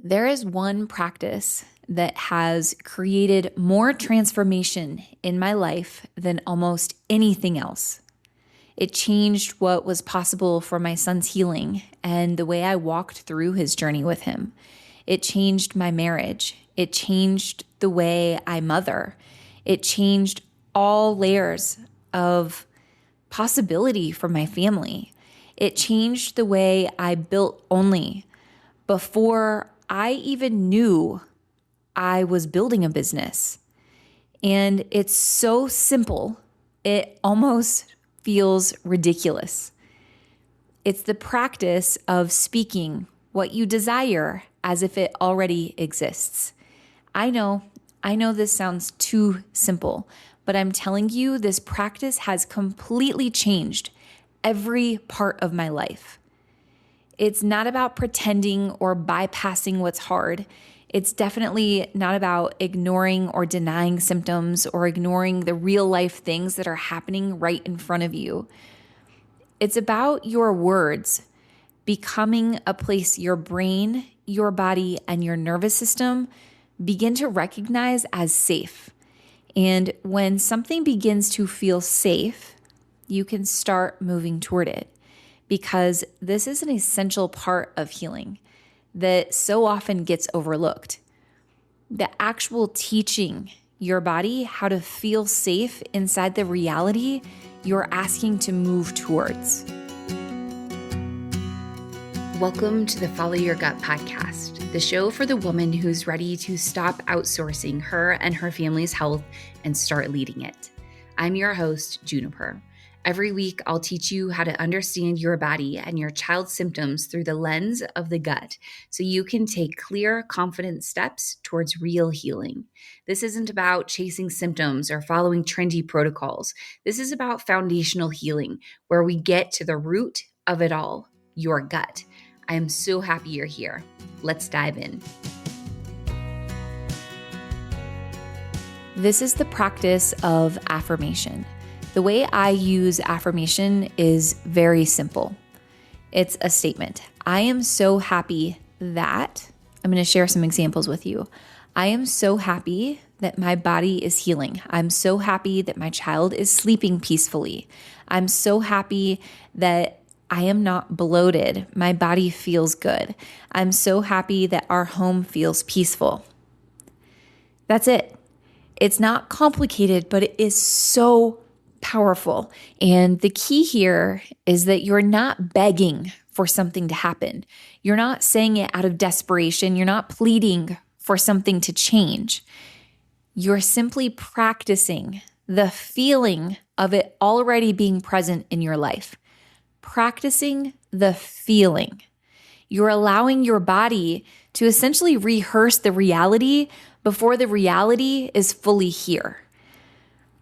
There is one practice that has created more transformation in my life than almost anything else. It changed what was possible for my son's healing and the way I walked through his journey with him. It changed my marriage. It changed the way I mother. It changed all layers of possibility for my family. It changed the way I built ōNLē before I even knew I was building a business. And it's so simple, it almost feels ridiculous. It's the practice of speaking what you desire as if it already exists. I know this sounds too simple, but I'm telling you, this practice has completely changed every part of my life. It's not about pretending or bypassing what's hard. It's definitely not about ignoring or denying symptoms or ignoring the real life things that are happening right in front of you. It's about your words becoming a place your brain, your body, and your nervous system begin to recognize as safe. And when something begins to feel safe, you can start moving toward it, because this is an essential part of healing that so often gets overlooked. The actual teaching your body how to feel safe inside the reality you're asking to move towards. Welcome to the Follow Your Gut podcast, the show for the woman who's ready to stop outsourcing her and her family's health and start leading it. I'm your host, Juniper. Every week, I'll teach you how to understand your body and your child's symptoms through the lens of the gut so you can take clear, confident steps towards real healing. This isn't about chasing symptoms or following trendy protocols. This is about foundational healing, where we get to the root of it all, your gut. I am so happy you're here. Let's dive in. This is the practice of affirmation. The way I use affirmation is very simple. It's a statement. I am so happy that, I'm going to share some examples with you. I am so happy that my body is healing. I'm so happy that my child is sleeping peacefully. I'm so happy that I am not bloated. My body feels good. I'm so happy that our home feels peaceful. That's it. It's not complicated, but it is so powerful. And the key here is that you're not begging for something to happen. You're not saying it out of desperation. You're not pleading for something to change. You're simply practicing the feeling of it already being present in your life. Practicing the feeling. You're allowing your body to essentially rehearse the reality before the reality is fully here.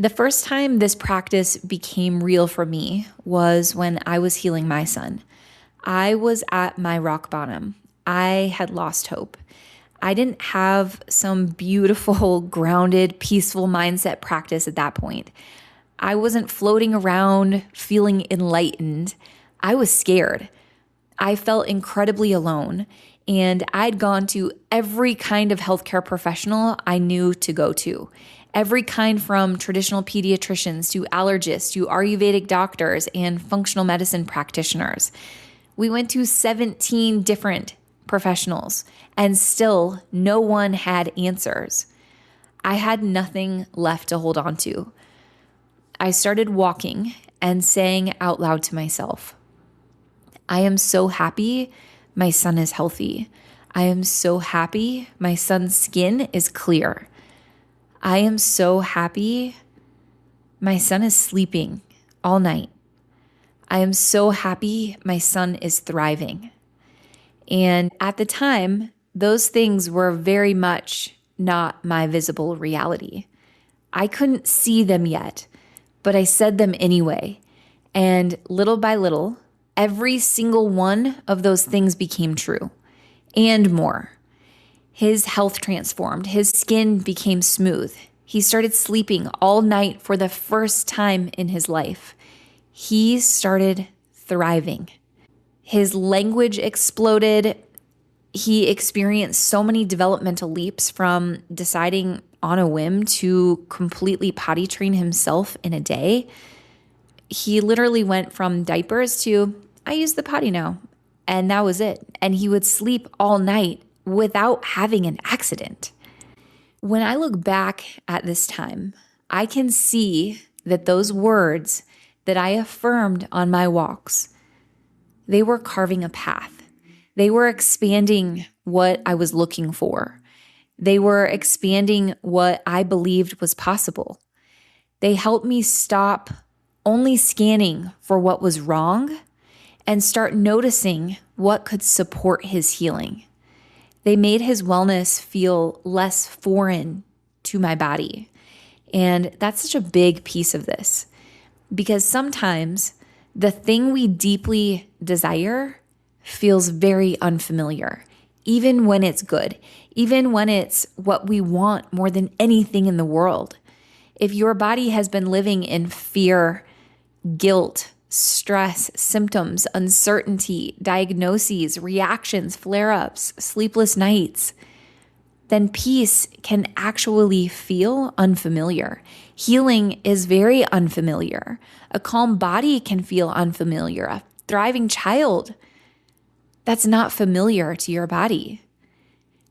The first time this practice became real for me was when I was healing my son. I was at my rock bottom. I had lost hope. I didn't have some beautiful, grounded, peaceful mindset practice at that point. I wasn't floating around feeling enlightened. I was scared. I felt incredibly alone, and I'd gone to every kind of healthcare professional I knew to go to. Every kind, from traditional pediatricians to allergists to Ayurvedic doctors and functional medicine practitioners. We went to 17 different professionals, and still no one had answers. I had nothing left to hold on to. I started walking and saying out loud to myself, I am so happy my son is healthy. I am so happy my son's skin is clear. I am so happy my son is sleeping all night. I am so happy my son is thriving. And at the time, those things were very much not my visible reality. I couldn't see them yet, but I said them anyway. And little by little, every single one of those things became true and more. His health transformed. His skin became smooth. He started sleeping all night for the first time in his life. He started thriving. His language exploded. He experienced so many developmental leaps from deciding on a whim to completely potty train himself in a day. He literally went from diapers to, I use the potty now. And that was it. And he would sleep all night without having an accident. When I look back at this time, I can see that those words that I affirmed on my walks, they were carving a path. They were expanding what I was looking for. They were expanding what I believed was possible. They helped me stop only scanning for what was wrong and start noticing what could support his healing. They made his wellness feel less foreign to my body. And that's such a big piece of this, because sometimes the thing we deeply desire feels very unfamiliar, even when it's good, even when it's what we want more than anything in the world. If your body has been living in fear, guilt, stress, symptoms, uncertainty, diagnoses, reactions, flare-ups, sleepless nights, then peace can actually feel unfamiliar. Healing is very unfamiliar. A calm body can feel unfamiliar. A thriving child, that's not familiar to your body.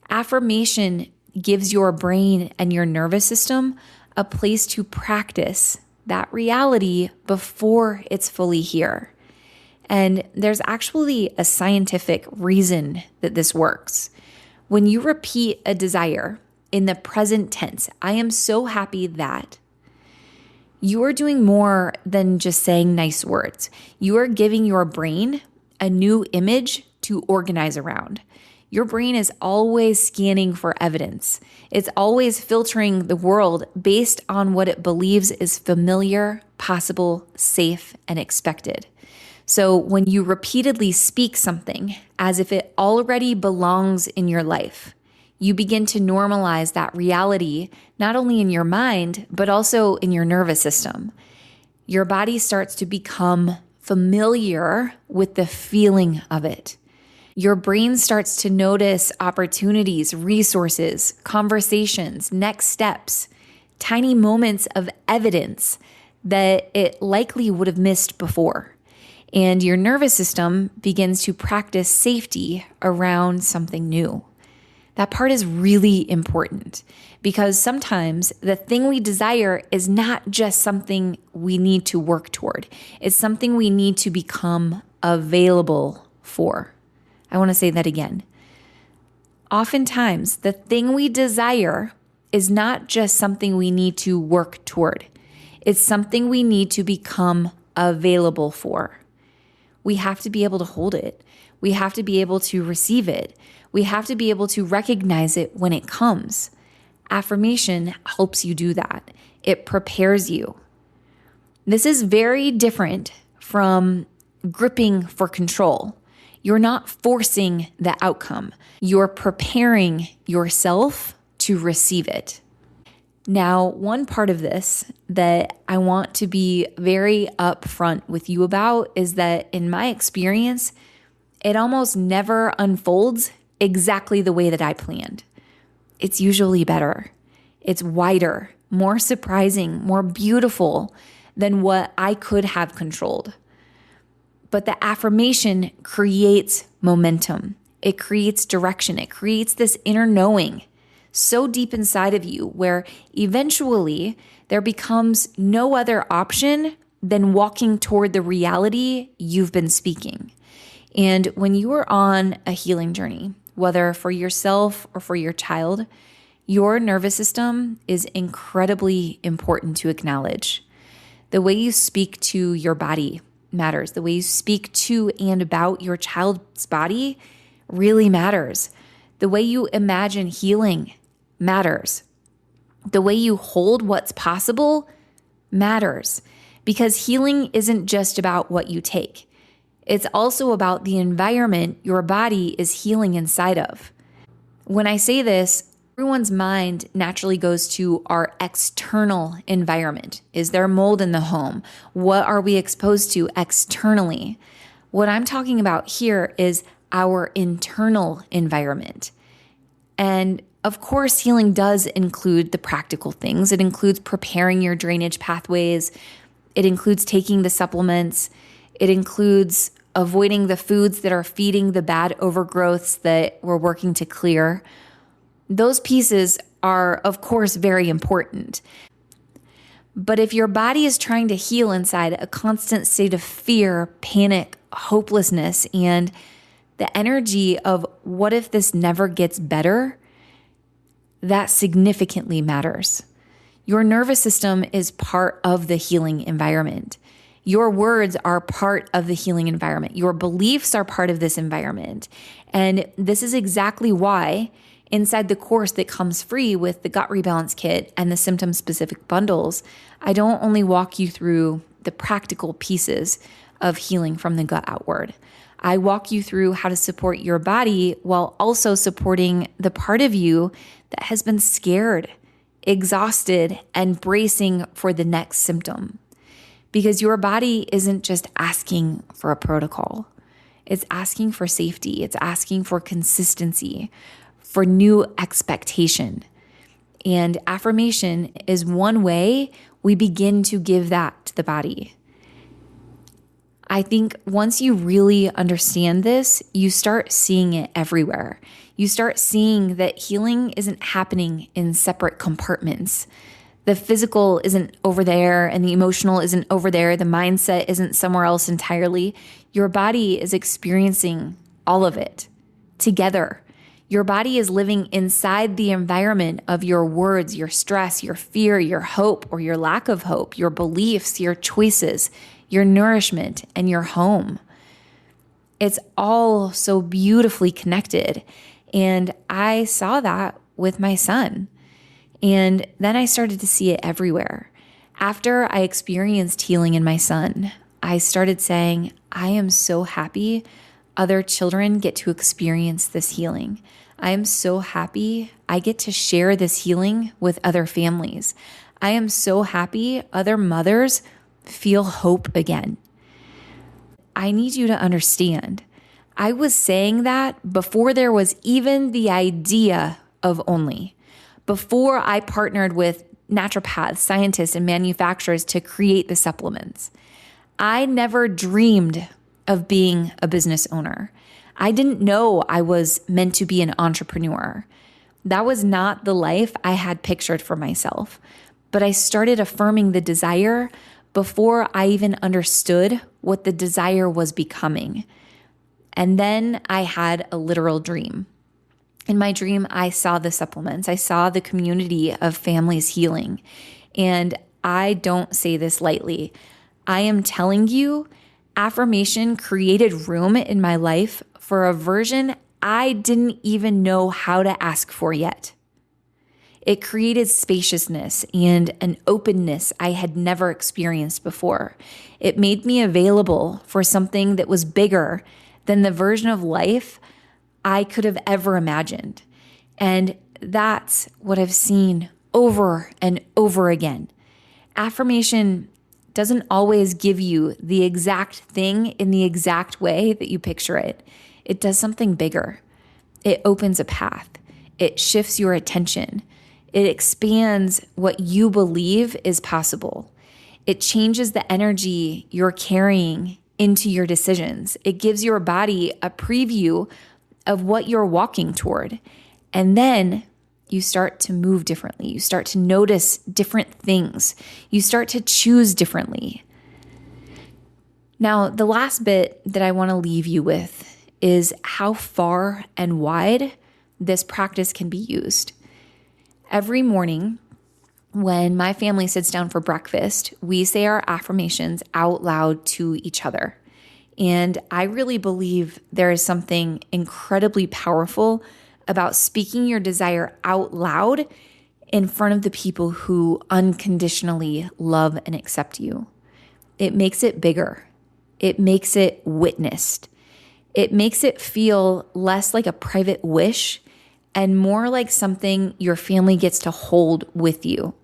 Affirmation gives your brain and your nervous system a place to practice that reality before it's fully here. And there's actually a scientific reason that this works. When you repeat a desire in the present tense, I am so happy that, you are doing more than just saying nice words. You are giving your brain a new image to organize around. Your brain is always scanning for evidence. It's always filtering the world based on what it believes is familiar, possible, safe, and expected. So when you repeatedly speak something as if it already belongs in your life, you begin to normalize that reality, not only in your mind, but also in your nervous system. Your body starts to become familiar with the feeling of it. Your brain starts to notice opportunities, resources, conversations, next steps, tiny moments of evidence that it likely would have missed before. And your nervous system begins to practice safety around something new. That part is really important because sometimes the thing we desire is not just something we need to work toward. It's something we need to become available for. I want to say that again. Oftentimes, the thing we desire is not just something we need to work toward. It's something we need to become available for. We have to be able to hold it. We have to be able to receive it. We have to be able to recognize it when it comes. Affirmation helps you do that. It prepares you. This is very different from gripping for control. You're not forcing the outcome. You're preparing yourself to receive it. Now, one part of this that I want to be very upfront with you about is that in my experience, it almost never unfolds exactly the way that I planned. It's usually better. It's wider, more surprising, more beautiful than what I could have controlled. But the affirmation creates momentum. It creates direction. It creates this inner knowing so deep inside of you where eventually there becomes no other option than walking toward the reality you've been speaking. And when you are on a healing journey, whether for yourself or for your child, your nervous system is incredibly important to acknowledge. The way you speak to your body matters. The way you speak to and about your child's body really matters. The way you imagine healing matters. The way you hold what's possible matters, because healing isn't just about what you take. It's also about the environment your body is healing inside of. When I say this, everyone's mind naturally goes to our external environment. Is there mold in the home? What are we exposed to externally? What I'm talking about here is our internal environment. And of course, healing does include the practical things. It includes preparing your drainage pathways. It includes taking the supplements. It includes avoiding the foods that are feeding the bad overgrowths that we're working to clear. Those pieces are, of course, very important. But if your body is trying to heal inside a constant state of fear, panic, hopelessness, and the energy of what if this never gets better, that significantly matters. Your nervous system is part of the healing environment. Your words are part of the healing environment. Your beliefs are part of this environment. And this is exactly why inside the course that comes free with the gut rebalance kit and the symptom-specific bundles, I don't only walk you through the practical pieces of healing from the gut outward. I walk you through how to support your body while also supporting the part of you that has been scared, exhausted, and bracing for the next symptom. Because your body isn't just asking for a protocol. It's asking for safety. It's asking for consistency, for new expectation. And affirmation is one way we begin to give that to the body. I think once you really understand this, you start seeing it everywhere. You start seeing that healing isn't happening in separate compartments. The physical isn't over there and the emotional isn't over there. The mindset isn't somewhere else entirely. Your body is experiencing all of it together. Your body is living inside the environment of your words, your stress, your fear, your hope or your lack of hope, your beliefs, your choices, your nourishment, and your home. It's all so beautifully connected. And I saw that with my son. And then I started to see it everywhere. After I experienced healing in my son, I started saying, I am so happy other children get to experience this healing. I am so happy I get to share this healing with other families. I am so happy other mothers feel hope again. I need you to understand, I was saying that before there was even the idea of ōNLē, before I partnered with naturopaths, scientists, and manufacturers to create the supplements. I never dreamed of being a business owner. I didn't know I was meant to be an entrepreneur. That was not the life I had pictured for myself. But I started affirming the desire before I even understood what the desire was becoming. And then I had a literal dream. In my dream, I saw the supplements. I saw the community of families healing. And I don't say this lightly. I am telling you, affirmation created room in my life for a version I didn't even know how to ask for yet. It created spaciousness and an openness I had never experienced before. It made me available for something that was bigger than the version of life I could have ever imagined. And that's what I've seen over and over again. Affirmation doesn't always give you the exact thing in the exact way that you picture it. It does something bigger. It opens a path. It shifts your attention. It expands what you believe is possible. It changes the energy you're carrying into your decisions. It gives your body a preview of what you're walking toward. And then you start to move differently. You start to notice different things. You start to choose differently. Now, the last bit that I want to leave you with is how far and wide this practice can be used. Every morning, when my family sits down for breakfast, we say our affirmations out loud to each other. And I really believe there is something incredibly powerful about speaking your desire out loud in front of the people who unconditionally love and accept you. It makes it bigger. It makes it witnessed. It makes it feel less like a private wish and more like something your family gets to hold with you.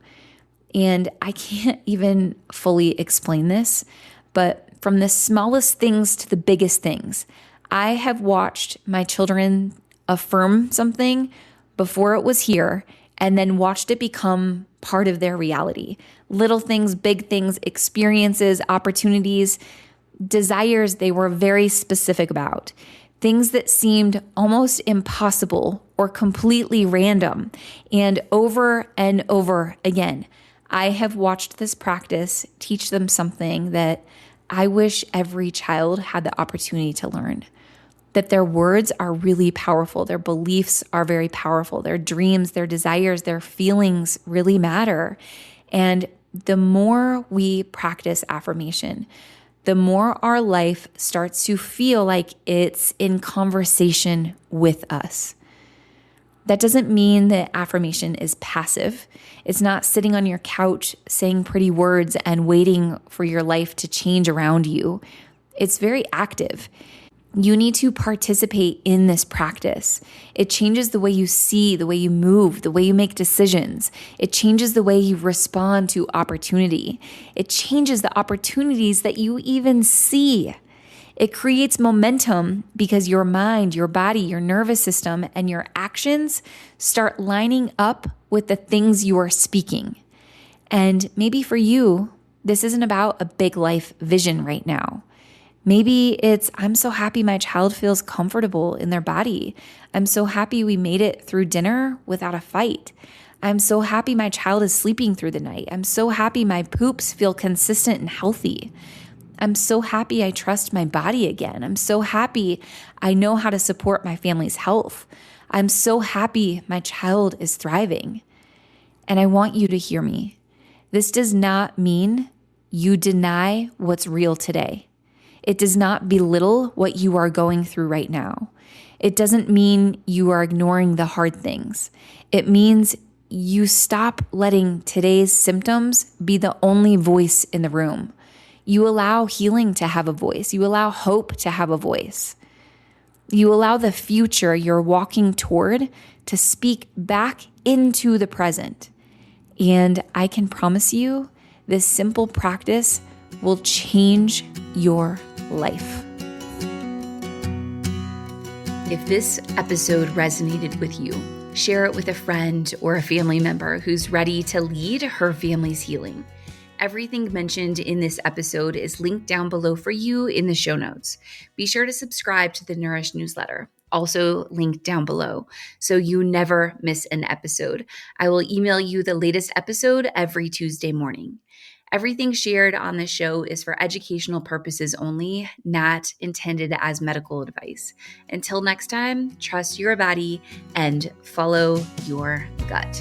And I can't even fully explain this, but from the smallest things to the biggest things, I have watched my children affirm something before it was here and then watched it become part of their reality. Little things, big things, experiences, opportunities, desires they were very specific about. Things that seemed almost impossible or completely random. And over again, I have watched this practice teach them something that I wish every child had the opportunity to learn. That their words are really powerful. Their beliefs are very powerful. Their dreams, their desires, their feelings really matter. And the more we practice affirmation, the more our life starts to feel like it's in conversation with us. That doesn't mean that affirmation is passive. It's not sitting on your couch saying pretty words and waiting for your life to change around you. It's very active. You need to participate in this practice. It changes the way you see, the way you move, the way you make decisions. It changes the way you respond to opportunity. It changes the opportunities that you even see. It creates momentum because your mind, your body, your nervous system, and your actions start lining up with the things you are speaking. And maybe for you, this isn't about a big life vision right now. Maybe it's, I'm so happy my child feels comfortable in their body. I'm so happy we made it through dinner without a fight. I'm so happy my child is sleeping through the night. I'm so happy my poops feel consistent and healthy. I'm so happy I trust my body again. I'm so happy I know how to support my family's health. I'm so happy my child is thriving. And I want you to hear me. This does not mean you deny what's real today. It does not belittle what you are going through right now. It doesn't mean you are ignoring the hard things. It means you stop letting today's symptoms be the only voice in the room. You allow healing to have a voice. You allow hope to have a voice. You allow the future you're walking toward to speak back into the present. And I can promise you, this simple practice will change your life. If this episode resonated with you, share it with a friend or a family member who's ready to lead her family's healing. Everything mentioned in this episode is linked down below for you in the show notes. Be sure to subscribe to the Nourish newsletter, also linked down below, so you never miss an episode. I will email you the latest episode every Tuesday morning. Everything shared on this show is for educational purposes only, not intended as medical advice. Until next time, trust your body and follow your gut.